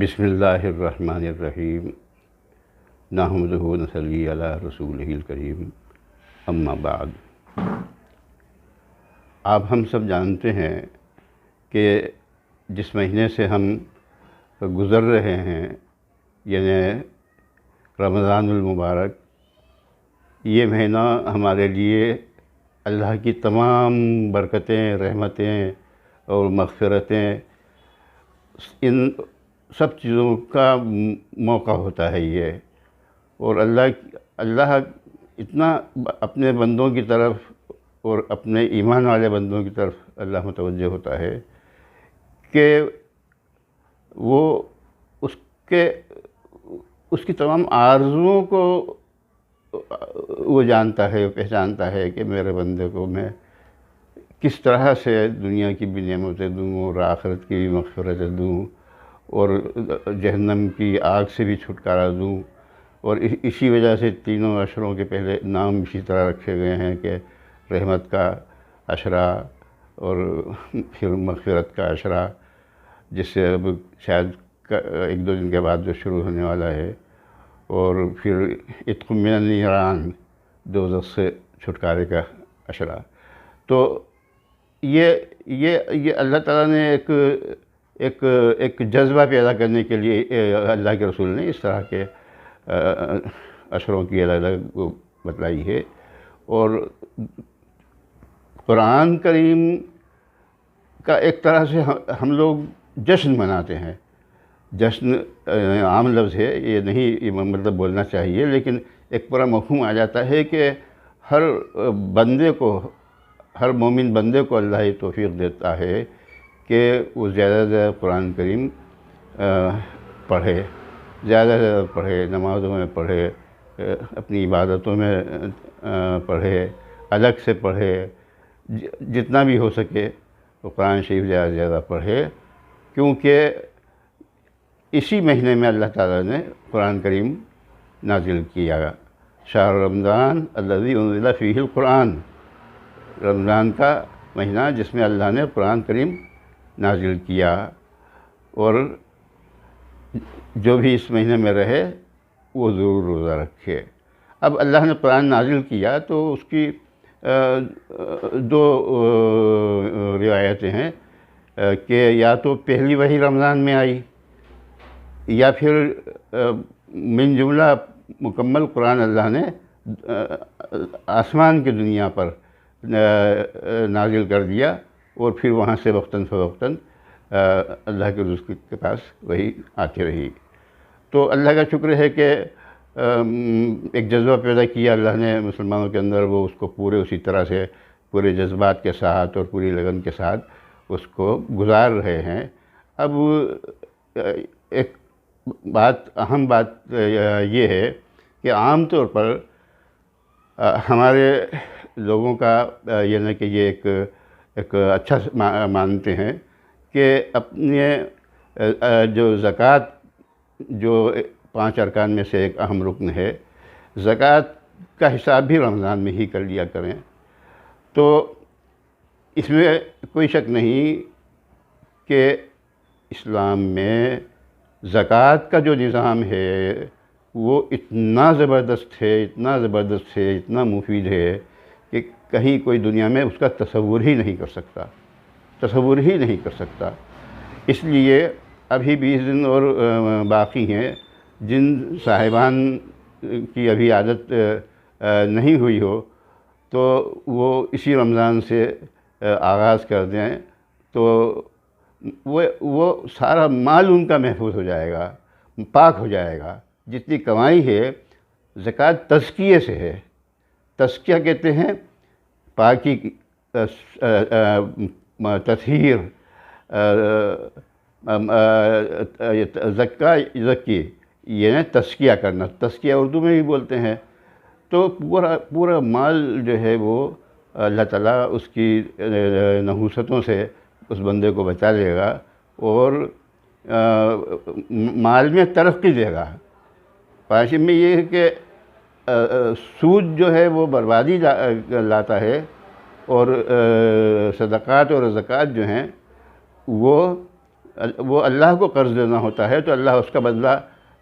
بسم اللہ الرحمن الرحیم نحمدہ و نصلی علی رسولہ الکریم اما بعد۔ آپ ہم سب جانتے ہیں کہ جس مہینے سے ہم گزر رہے ہیں یعنی رمضان المبارک، یہ مہینہ ہمارے لیے اللہ کی تمام برکتیں، رحمتیں اور مغفرتیں، ان سب چیزوں کا موقع ہوتا ہے یہ۔ اور اللہ اتنا اپنے بندوں کی طرف اور اپنے ایمان والے بندوں کی طرف اللہ متوجہ ہوتا ہے کہ وہ اس کی تمام آرزوؤں کو وہ جانتا ہے، پہچانتا ہے کہ میرے بندے کو میں کس طرح سے دنیا کی بھی نعمتیں دوں اور آخرت کی بھی مغفرتیں دوں اور جہنم کی آگ سے بھی چھٹکارا دوں۔ اور اسی وجہ سے تینوں عشروں کے پہلے نام اسی طرح رکھے گئے ہیں کہ رحمت کا عشرہ اور پھر مغفرت کا عشرہ، جس سے اب شاید ایک دو دن کے بعد جو شروع ہونے والا ہے، اور پھر عتق من النیران، دوزخ سے چھٹکارے کا عشرہ۔ تو یہ اللہ تعالیٰ نے ایک جذبہ پیدا کرنے کے لیے اللہ کے رسول نے اس طرح کے عشروں کی الگ الگ بتلائی ہے۔ اور قرآن کریم کا ایک طرح سے ہم لوگ جشن مناتے ہیں۔ جشن عام لفظ ہے، یہ نہیں مطلب بولنا چاہیے، لیکن ایک پورا مفہوم آ جاتا ہے کہ ہر بندے کو، ہر مومن بندے کو اللہ یہ توفیق دیتا ہے کہ وہ زیادہ سے زیادہ قرآن کریم پڑھے، زیادہ سے زیادہ پڑھے، نمازوں میں پڑھے، اپنی عبادتوں میں پڑھے، الگ سے پڑھے، جتنا بھی ہو سکے وہ قرآن شریف زیادہ سے زیادہ پڑھے، کیونکہ اسی مہینے میں اللہ تعالیٰ نے قرآن کریم نازل کیا۔ شہر رمضان الذی انزل فیہ القرآن، رمضان کا مہینہ جس میں اللہ نے قرآن کریم نازل کیا، اور جو بھی اس مہینے میں رہے وہ ضرور روزہ رکھے۔ اب اللہ نے قرآن نازل کیا تو اس کی دو روایتیں ہیں کہ یا تو پہلی وحی رمضان میں آئی، یا پھر من جملہ مکمل قرآن اللہ نے آسمان کی دنیا پر نازل کر دیا، اور پھر وہاں سے وقتاً فوقتاً اللہ کے رسول کے پاس وہی آتی رہی۔ تو اللہ کا شکر ہے کہ ایک جذبہ پیدا کیا اللہ نے مسلمانوں کے اندر، وہ اس کو پورے اسی طرح سے پورے جذبات کے ساتھ اور پوری لگن کے ساتھ اس کو گزار رہے ہیں۔ اب ایک اہم بات یہ ہے کہ عام طور پر ہمارے لوگوں کا یعنی کہ یہ ایک اچھا مانتے ہیں کہ اپنے جو زکوٰۃ، جو 5 ارکان میں سے ایک اہم رکن ہے، زکوٰۃ کا حساب بھی رمضان میں ہی کر لیا کریں۔ تو اس میں کوئی شک نہیں کہ اسلام میں زکوٰۃ کا جو نظام ہے وہ اتنا زبردست ہے، اتنا زبردست ہے، اتنا مفید ہے کہ کہیں کوئی دنیا میں اس کا تصور ہی نہیں کر سکتا، تصور ہی نہیں کر سکتا۔ اس لیے ابھی 20 دن اور باقی ہیں، جن صاحبان کی ابھی عادت نہیں ہوئی ہو تو وہ اسی رمضان سے آغاز کر دیں، تو وہ سارا مال ان کا محفوظ ہو جائے گا، پاک ہو جائے گا۔ جتنی کمائی ہے زکوٰۃ تزکیے سے ہے۔ تزکیہ کہتے ہیں پاکی، تطہیر، زکی یعنی تزکیہ کرنا، تزکیہ اردو میں بھی بولتے ہیں۔ تو پورا مال جو ہے وہ اللہ تعالیٰ اس کی نحوستوں سے اس بندے کو بچا لے گا، اور مال میں ترقی دے گا۔ پانچم میں یہ ہے کہ سود جو ہے وہ بربادی لاتا ہے، اور صدقات اور زکوٰۃ جو ہیں وہ وہ اللہ کو قرض دینا ہوتا ہے تو اللہ اس کا بدلہ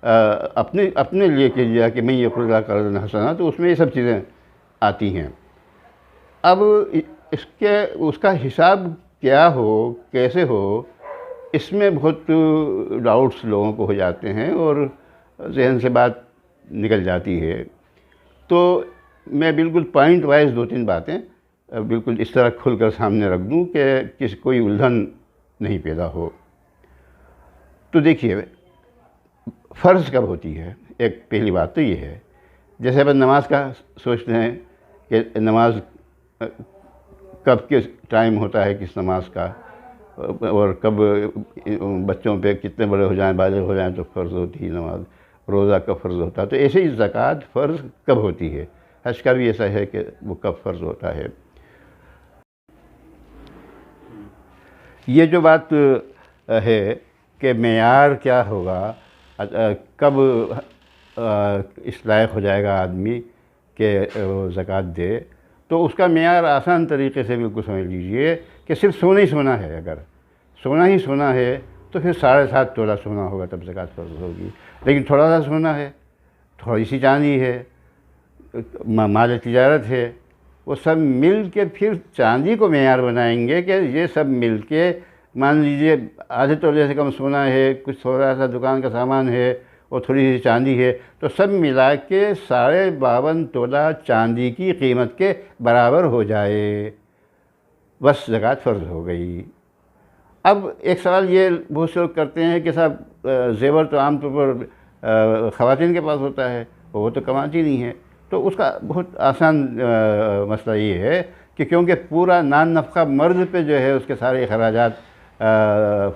اپنے لیے کیجیے کہ میں یہ قرض قرض حسنا، تو اس میں یہ سب چیزیں آتی ہیں۔ اب اس کا حساب کیا ہو، کیسے ہو، اس میں بہت ڈاؤٹس لوگوں کو ہو جاتے ہیں اور ذہن سے بات نکل جاتی ہے۔ تو میں بالکل پوائنٹ وائز 2-3 باتیں بالکل اس طرح کھل کر سامنے رکھ دوں کہ کوئی الجھن نہیں پیدا ہو۔ تو دیکھیے، فرض کب ہوتی ہے؟ ایک پہلی بات تو یہ ہے، جیسے اپن نماز کا سوچتے ہیں کہ نماز کب کس ٹائم ہوتا ہے کس نماز کا، اور کب بچوں پہ کتنے بڑے ہو جائیں، بالغ ہو جائیں تو فرض ہوتی ہے نماز، روزہ کب فرض ہوتا ہے، تو ایسے ہی زکوٰۃ فرض کب ہوتی ہے، حج کا بھی ایسا ہے کہ وہ کب فرض ہوتا ہے۔ یہ جو بات ہے کہ معیار کیا ہوگا، کب اس لائق ہو جائے گا آدمی کہ وہ زکوٰۃ دے، تو اس کا معیار آسان طریقے سے بالکل سمجھ لیجئے کہ صرف سونا ہی سونا ہے۔ اگر سونا ہی سونا ہے تو پھر 7.5 تولہ سونا ہوگا تب زکوٰۃ فرض ہوگی، لیکن تھوڑا سا سونا ہے، تھوڑی سی چاندی ہے، مال تجارت ہے، وہ سب مل کے پھر چاندی کو معیار بنائیں گے کہ یہ سب مل کے، مان لیجئے آدھے تولے سے کم سونا ہے، کچھ تھوڑا سا دکان کا سامان ہے اور تھوڑی سی چاندی ہے، تو سب ملا کے 52.5 تولہ چاندی کی قیمت کے برابر ہو جائے، بس زکوٰۃ فرض ہو گئی۔ اب ایک سوال یہ بہت سے لوگ کرتے ہیں کہ صاحب زیور تو عام طور پر خواتین کے پاس ہوتا ہے، وہ تو کماتی نہیں ہے، تو اس کا بہت آسان مسئلہ یہ ہے کہ کیونکہ پورا نان نفقہ مرد پہ جو ہے اس کے سارے اخراجات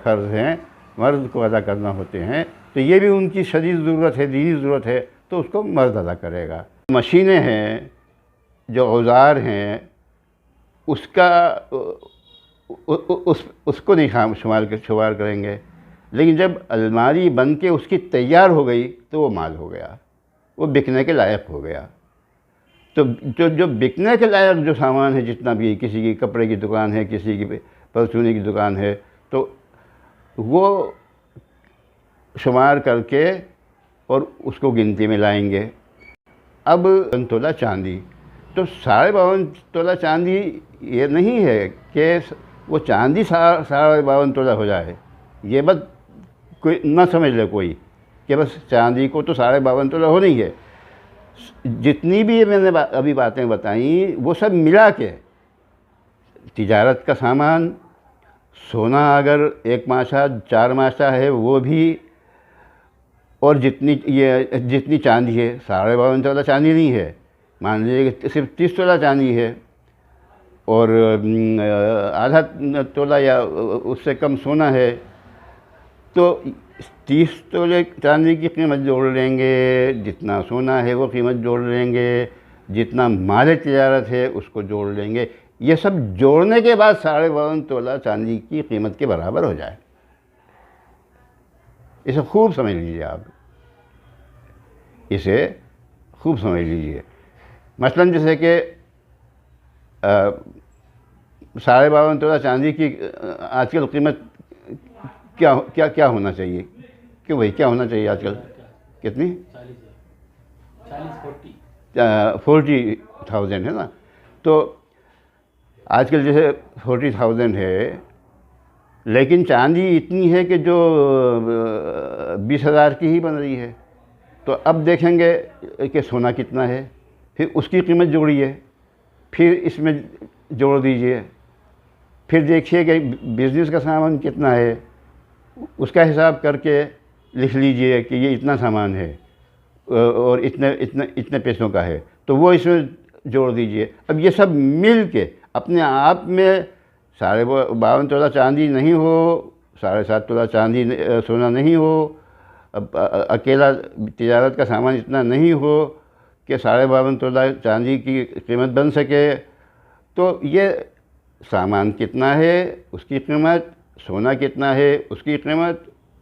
فرض ہیں، مرد کو ادا کرنا ہوتے ہیں، تو یہ بھی ان کی شدید ضرورت ہے، دینی ضرورت ہے، تو اس کو مرد ادا کرے گا۔ مشینیں ہیں، جو اوزار ہیں، اس کا اس کو نہیں شمار کریں گے، لیکن جب الماری بن کے اس کی تیار ہو گئی تو وہ مال ہو گیا، وہ بکنے کے لائق ہو گیا۔ تو جو بکنے کے لائق جو سامان ہے، جتنا بھی، کسی کی کپڑے کی دکان ہے، کسی کی پرچونے کی دکان ہے، تو وہ شمار کر کے اور اس کو گنتی میں لائیں گے۔ اب تولہ چاندی، تو 52.5 تولہ چاندی یہ نہیں ہے کہ وہ چاندی 52.5 تولہ ہو جائے، یہ بات کوئی نہ سمجھ لے کوئی کہ بس چاندی کو تو 52.5 تولہ ہو نہیں ہے۔ جتنی بھی میں نے ابھی باتیں بتائیں وہ سب ملا کے، تجارت کا سامان، سونا اگر 1 ماشا 4 ماشا ہے وہ بھی، اور جتنی چاندی ہے، 52.5 تولہ چاندی نہیں ہے، مان لیجیے کہ صرف 30 تولہ چاندی ہے، اور آدھا تولہ یا اس سے کم سونا ہے، تو 30 تولے چاندی کی قیمت جوڑ لیں گے، جتنا سونا ہے وہ قیمت جوڑ لیں گے، جتنا مال تجارت ہے اس کو جوڑ لیں گے، یہ سب جوڑنے کے بعد 52.5 تولہ چاندی کی قیمت کے برابر ہو جائے۔ اسے خوب سمجھ لیجیے، آپ اسے خوب سمجھ لیجیے۔ مثلاً جیسے کہ 52.5 تولہ چاندی کی آج کل قیمت کیا ہونا چاہیے؟ کیوں بھائی، کیا ہونا چاہیے آج کل؟ کتنی؟ 40,000 ہے نا؟ تو آج کل جیسے 40,000 ہے، لیکن چاندی اتنی ہے کہ جو 20,000 کی ہی بن رہی ہے۔ تو اب دیکھیں گے کہ سونا کتنا ہے، پھر اس کی قیمت جوڑیے، پھر اس میں جوڑ دیجئے، پھر دیکھیے کہ بزنس کا سامان کتنا ہے، اس کا حساب کر کے لکھ لیجئے کہ یہ اتنا سامان ہے اور اتنے پیسوں کا ہے، تو وہ اس میں جوڑ دیجئے۔ اب یہ سب مل کے اپنے آپ میں 52.5 تولہ چاندی نہیں ہو، 7.5 تولہ چاندی سونا نہیں ہو، اکیلا تجارت کا سامان اتنا نہیں ہو کہ 52.5 تولہ چاندی کی قیمت بن سکے، تو یہ سامان کتنا ہے اس کی قیمت، سونا کتنا ہے اس کی قیمت،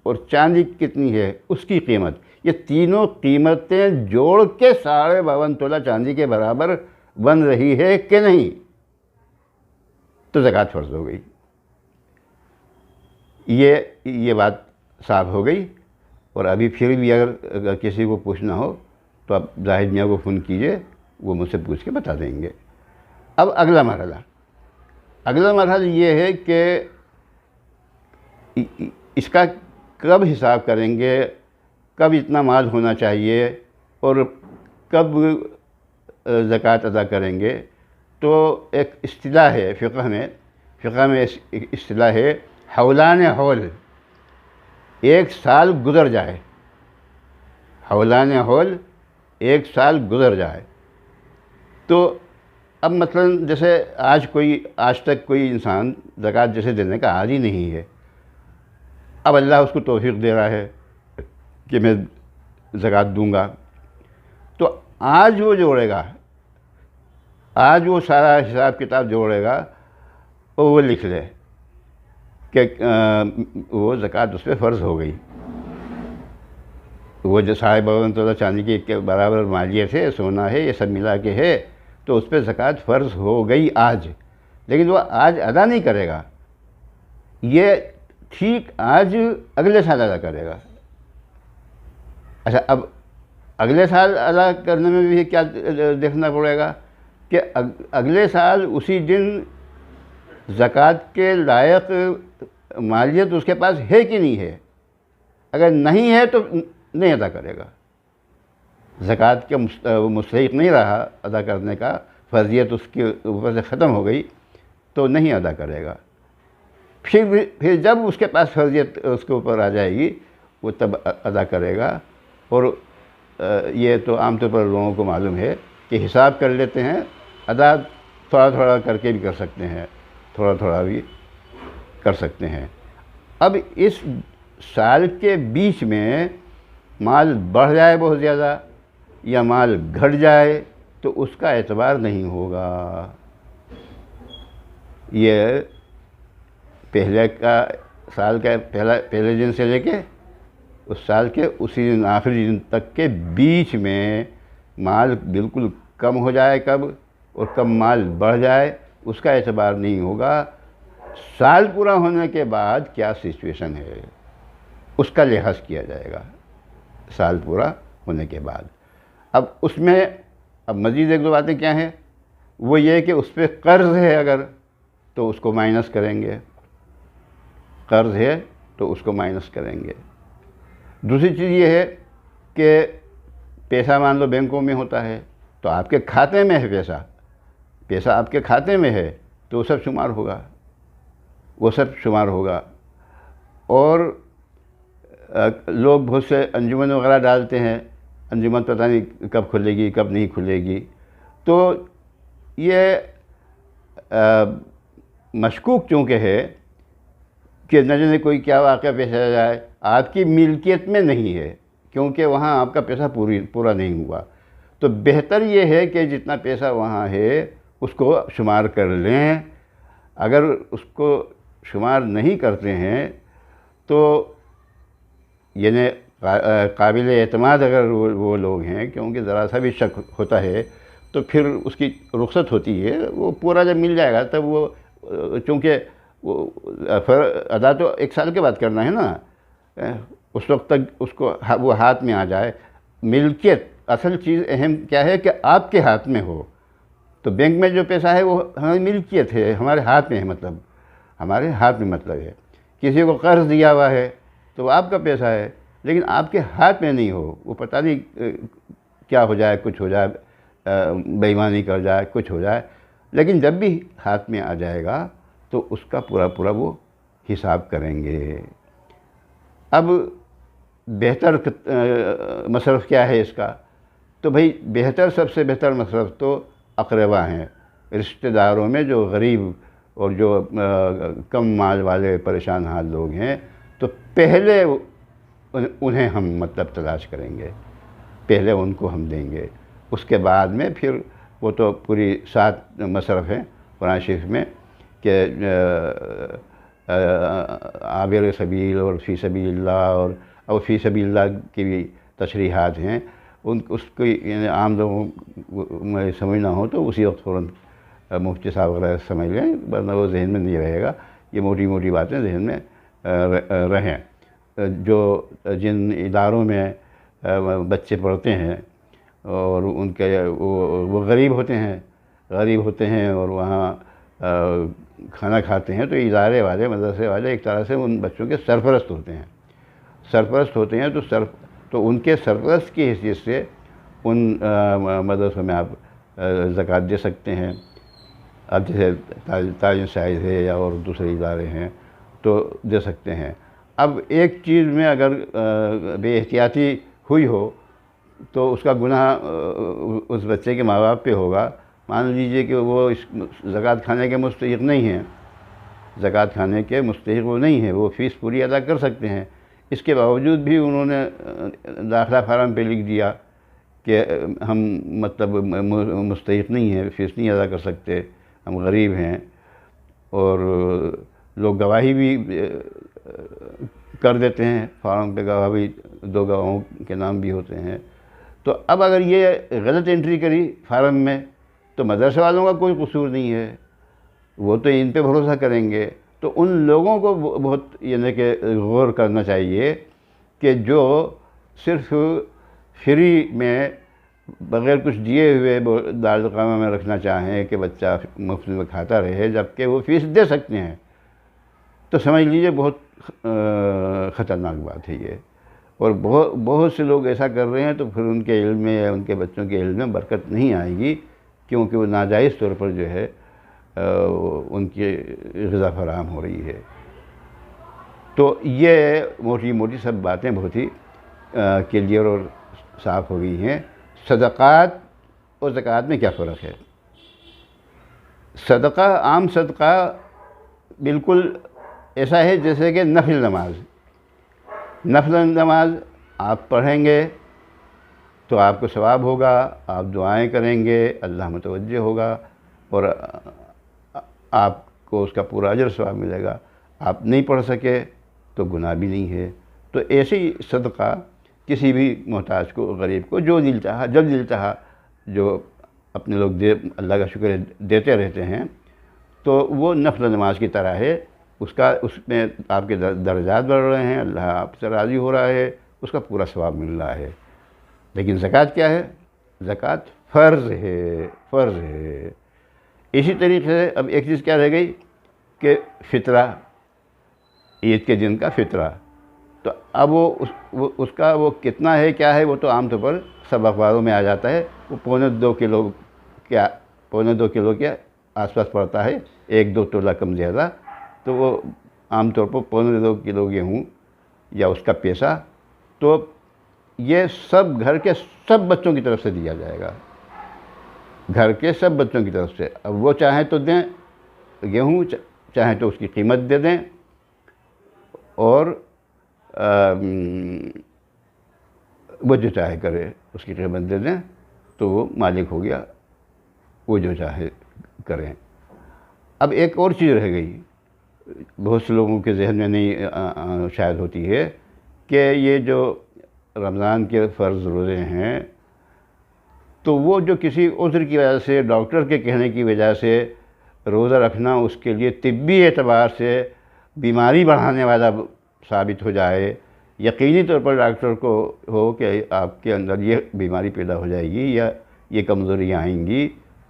اور چاندی کتنی ہے اس کی قیمت، یہ تینوں قیمتیں جوڑ کے 52.5 تولہ چاندی کے برابر بن رہی ہے کہ نہیں، تو زکوٰۃ فرض ہو گئی۔ یہ بات صاف ہو گئی. اور ابھی پھر بھی اگر کسی کو پوچھنا ہو تو آپ زاہد میاں کو فون کیجئے، وہ مجھ سے پوچھ کے بتا دیں گے. اب اگلا مرحلہ یہ ہے کہ اس کا کب حساب کریں گے، کب اتنا مال ہونا چاہیے اور کب زکوٰۃ ادا کریں گے. تو ایک اصطلاح ہے فقہ میں ایک اصطلاح ہے حولان حول، ایک سال گزر جائے. حولان حول، ایک سال گزر جائے. تو اب مثلا جیسے آج تک کوئی انسان زکوٰۃ جیسے دینے کا عادی نہیں ہے، اب اللہ اس کو توفیق دے رہا ہے کہ میں زکوٰۃ دوں گا، تو آج وہ جوڑے گا، آج وہ سارا حساب کتاب جوڑے گا اور وہ لکھ لے کہ وہ زکوٰۃ اس پہ فرض ہو گئی. وہ جو 52 تولہ چاندی کے برابر مالیت ہے، سونا ہے، یہ سب ملا کے ہے، تو اس پہ زکوٰۃ فرض ہو گئی آج، لیکن وہ آج ادا نہیں کرے گا، یہ ٹھیک آج اگلے سال ادا کرے گا. اچھا، اب اگلے سال ادا کرنے میں بھی کیا دیکھنا پڑے گا کہ اگلے سال اسی دن زکوٰۃ کے لائق مالیت اس کے پاس ہے کہ نہیں ہے. اگر نہیں ہے تو نہیں ادا کرے گا، زکوٰۃ کے مستحق نہیں رہا ادا کرنے کا، فرضیت اس کے اوپر سے ختم ہو گئی تو نہیں ادا کرے گا. پھر جب اس کے پاس فرضیت اس کے اوپر آ جائے گی وہ تب ادا کرے گا. اور یہ تو عام طور پر لوگوں کو معلوم ہے کہ حساب کر لیتے ہیں، ادا تھوڑا تھوڑا کر کے بھی کر سکتے ہیں، تھوڑا تھوڑا بھی کر سکتے ہیں. اب اس سال کے بیچ میں مال بڑھ جائے بہت زیادہ یا مال گھٹ جائے تو اس کا اعتبار نہیں ہوگا. یہ پہلے کا سال کا پہلے دن سے لے کے اس سال کے اسی دن آخری دن تک کے بیچ میں مال بالکل کم ہو جائے کب اور کب مال بڑھ جائے اس کا اعتبار نہیں ہوگا. سال پورا ہونے کے بعد کیا سچویشن ہے اس کا لحاظ کیا جائے گا سال پورا ہونے کے بعد. اب اس میں مزید ایک دو باتیں کیا ہیں، وہ یہ کہ اس پہ قرض ہے اگر تو اس کو مائنس کریں گے، قرض ہے تو اس کو مائنس کریں گے. دوسری چیز یہ ہے کہ پیسہ مان لو بینکوں میں ہوتا ہے تو آپ کے کھاتے میں ہے پیسہ آپ کے کھاتے میں ہے تو وہ سب شمار ہوگا. اور لوگ بہت سے انجمن وغیرہ ڈالتے ہیں، انجمن پتہ نہیں کب کھلے گی کب نہیں کھلے گی، تو یہ مشکوک چونکہ ہے کہ نہ جانے کوئی کیا واقعہ پیش آ جائے، آپ کی ملکیت میں نہیں ہے کیونکہ وہاں آپ کا پیسہ پورا نہیں ہوا. تو بہتر یہ ہے کہ جتنا پیسہ وہاں ہے اس کو شمار کر لیں. اگر اس کو شمار نہیں کرتے ہیں تو یعنی قابل اعتماد اگر وہ لوگ ہیں، کیونکہ ذرا سا بھی شک ہوتا ہے تو پھر اس کی رخصت ہوتی ہے، وہ پورا جب مل جائے گا تب وہ چونکہ وہ ادا تو ایک سال کے بعد کرنا ہے نا، اس وقت تک اس کو وہ ہاتھ میں آ جائے. ملکیت اصل چیز اہم کیا ہے کہ آپ کے ہاتھ میں ہو. تو بینک میں جو پیسہ ہے وہ ہماری ملکیت ہے، ہمارے ہاتھ میں ہے، مطلب ہمارے ہاتھ میں مطلب ہے. کسی کو قرض دیا ہوا ہے تو وہ آپ کا پیسہ ہے لیکن آپ کے ہاتھ میں نہیں ہو، وہ پتہ نہیں کیا ہو جائے، کچھ ہو جائے، بے ایمانی کر جائے، کچھ ہو جائے. لیکن جب بھی ہاتھ میں آ جائے گا تو اس کا پورا وہ حساب کریں گے. اب بہتر مصرف کیا ہے اس کا؟ تو بھائی سب سے بہتر مصرف تو اقربا ہیں، رشتہ داروں میں جو غریب اور جو کم مال والے پریشان حال لوگ ہیں، تو پہلے انہیں ہم مطلب تلاش کریں گے، پہلے ان کو ہم دیں گے. اس کے بعد میں پھر وہ تو پوری 7 مصرف ہیں قرآن شریف میں کہ عابر سبیل اور فی سبیل اللہ، اور فی سبیل اللہ کی بھی تشریحات ہیں. اس کو یعنی عام لوگوں میں سمجھنا ہو تو اسی وقت فوراً مفتی صاحب وغیرہ سمجھ لیں، ورنہ وہ ذہن میں نہیں رہے گا. یہ موٹی موٹی باتیں ذہن میں رہیں۔ جن اداروں میں بچے پڑھتے ہیں اور ان کے وہ غریب ہوتے ہیں اور وہاں کھانا کھاتے ہیں، تو ادارے والے، مدرسے والے ایک طرح سے ان بچوں کے سرپرست ہوتے ہیں تو ان کے سرپرست کی حیثیت سے ان مدرسوں میں آپ زکوٰۃ دے سکتے ہیں۔ اب جیسے تعلیم شاہد ہے یا اور دوسرے ادارے ہیں تو دے سکتے ہیں۔ اب ایک چیز میں اگر بے احتیاطی ہوئی ہو تو اس کا گناہ اس بچے کے ماں باپ پہ ہوگا۔ مان لیجئے کہ وہ اس زکوٰۃ کھانے کے مستحق نہیں ہیں، وہ فیس پوری ادا کر سکتے ہیں، اس کے باوجود بھی انہوں نے داخلہ فارم پہ لکھ دیا کہ ہم مطلب مستحق نہیں ہیں، فیس نہیں ادا کر سکتے، ہم غریب ہیں، اور لوگ گواہی بھی کر دیتے ہیں، فارم پہ گواہ بھی 2 گواہوں کے نام بھی ہوتے ہیں۔ تو اب اگر یہ غلط انٹری کری فارم میں تو مدرسے والوں کا کوئی قصور نہیں ہے، وہ تو ان پہ بھروسہ کریں گے۔ تو ان لوگوں کو بہت یعنی کہ غور کرنا چاہیے کہ جو صرف فری میں بغیر کچھ دیے ہوئے دارالقامہ میں رکھنا چاہیں کہ بچہ مفت میں کھاتا رہے جبکہ وہ فیس دے سکتے ہیں، تو سمجھ لیجئے بہت خطرناک بات ہے یہ۔ اور بہت سے لوگ ایسا کر رہے ہیں تو پھر ان کے علم میں یا ان کے بچوں کے علم میں برکت نہیں آئے گی، کیونکہ وہ ناجائز طور پر جو ہے ان کی غذا فراہم ہو رہی ہے۔ تو یہ موٹی سب باتیں بہت ہی کلیئر اور صاف ہو گئی ہیں۔ صدقات اور زکوٰۃ میں کیا فرق ہے؟ صدقہ، عام صدقہ بالکل ایسا ہے جیسے کہ نفل نماز آپ پڑھیں گے تو آپ کو ثواب ہوگا، آپ دعائیں کریں گے، اللہ متوجہ ہوگا اور آپ کو اس کا پورا اجر ثواب ملے گا۔ آپ نہیں پڑھ سکے تو گناہ بھی نہیں ہے۔ تو ایسے ہی صدقہ کسی بھی محتاج کو، غریب کو جو دل چاہا، جب دل چاہا، جو اپنے لوگ اللہ کا شکر ہے دیتے رہتے ہیں، تو وہ نفل نماز کی طرح ہے۔ اس میں آپ کے درجات بڑھ رہے ہیں، اللہ آپ سے راضی ہو رہا ہے، اس کا پورا ثواب مل رہا ہے۔ لیکن زکوٰۃ کیا ہے؟ زکوٰۃ فرض ہے۔ اسی طریقے سے اب ایک چیز کیا رہ گئی کہ فطرہ، عید کے دن کا فطرہ۔ تو اب اس کا وہ کتنا ہے، کیا ہے، وہ تو عام طور پر سب اخباروں میں آ جاتا ہے۔ وہ 2.25 کلو کے آس پاس پڑتا ہے، 1-2 تولہ کم زیادہ۔ تو وہ عام طور پر 2.25 کلو گیہوں یا اس کا پیسہ، تو یہ سب گھر کے سب بچوں کی طرف سے دیا جائے گا، گھر کے سب بچوں کی طرف سے۔ اب وہ چاہیں تو دیں گیہوں، چاہیں تو اس کی قیمت دے دیں، اور وہ جو چاہے کرے اس کی قیمت دے دیں تو وہ مالک ہو گیا، وہ جو چاہے کریں۔ اب ایک اور چیز رہ گئی، بہت سے لوگوں کے ذہن میں نہیں شاید ہوتی ہے، کہ یہ جو رمضان کے فرض روزے ہیں تو وہ جو کسی عذر کی وجہ سے، ڈاکٹر کے کہنے کی وجہ سے روزہ رکھنا اس کے لیے طبی اعتبار سے بیماری بڑھانے والا ثابت ہو جائے، یقینی طور پر ڈاکٹر کو ہو کہ آپ کے اندر یہ بیماری پیدا ہو جائے گی یا یہ کمزوریاں آئیں گی،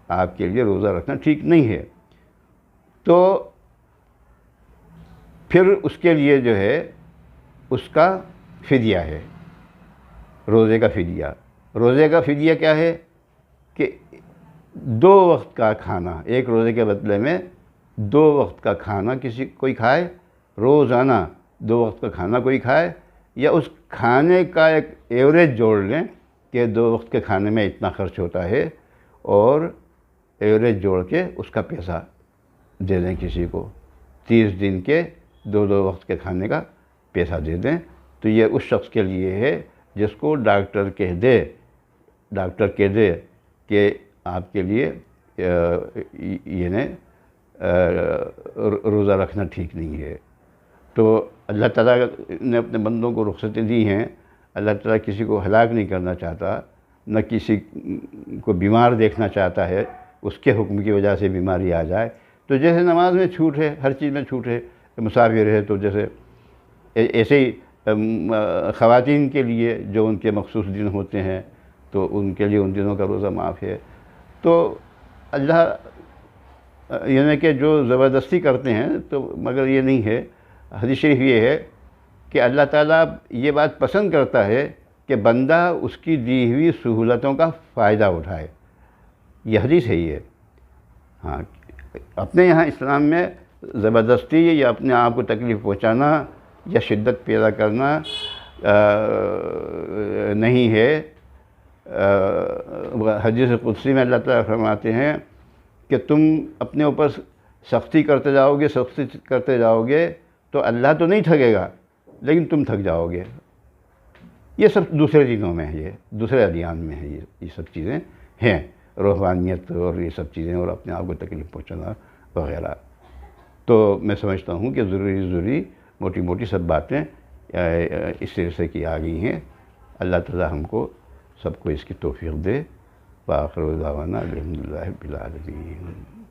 آپ کے لیے روزہ رکھنا ٹھیک نہیں ہے، تو پھر اس کے لیے جو ہے اس کا فدیہ ہے، روزے کا فدیہ۔ روزے کا فدیہ کیا ہے کہ 2 وقت کا کھانا، ایک روزے کے بدلے میں 2 وقت کا کھانا کوئی کھائے، روزانہ 2 وقت کا کھانا کوئی کھائے، یا اس کھانے کا ایک ایوریج جوڑ لیں کہ 2 وقت کے کھانے میں اتنا خرچ ہوتا ہے، اور ایوریج جوڑ کے اس کا پیسہ دے دیں کسی کو، 30 دن کے 2 وقت کے کھانے کا پیسہ دے دیں۔ تو یہ اس شخص کے لیے ہے جس کو ڈاکٹر کہہ دے کہ آپ کے لیے روزہ رکھنا ٹھیک نہیں ہے۔ تو اللہ تعالیٰ نے اپنے بندوں کو رخصتیں دی ہیں، اللہ تعالیٰ کسی کو ہلاک نہیں کرنا چاہتا، نہ کسی کو بیمار دیکھنا چاہتا ہے اس کے حکم کی وجہ سے بیماری آ جائے۔ تو جیسے نماز میں چھوٹ ہے، ہر چیز میں چھوٹ ہے، مسافر ہے تو جیسے ایسے ہی خواتین کے لیے جو ان کے مخصوص دن ہوتے ہیں تو ان کے لیے ان دنوں کا روزہ معاف ہے۔ تو اللہ یعنی کہ جو زبردستی کرتے ہیں تو مگر یہ نہیں ہے، حدیث شریف یہ ہے کہ اللہ تعالیٰ یہ بات پسند کرتا ہے کہ بندہ اس کی دی ہوئی سہولتوں کا فائدہ اٹھائے، یہ حدیث ہے یہ۔ ہاں، اپنے یہاں اسلام میں زبردستی یا اپنے آپ کو تکلیف پہنچانا یا شدت پیدا کرنا نہیں ہے۔ حدیث قدسی میں اللہ تعالیٰ فرماتے ہیں کہ تم اپنے اوپر سختی کرتے جاؤ گے تو اللہ تو نہیں تھکے گا، لیکن تم تھک جاؤ گے۔ یہ سب دوسرے دینوں میں ہے، یہ دوسرے ادیان میں ہے، یہ سب چیزیں ہیں، روحانیت اور یہ سب چیزیں، اور اپنے آپ کو تکلیف پہنچانا وغیرہ۔ تو میں سمجھتا ہوں کہ ضروری موٹی موٹی سب باتیں اس طرح سے کی آ گئی ہیں۔ اللہ تعالیٰ ہم کو سب کو اس کی توفیق دے۔ وآخر دعوانا الحمدللہ رب العالمین۔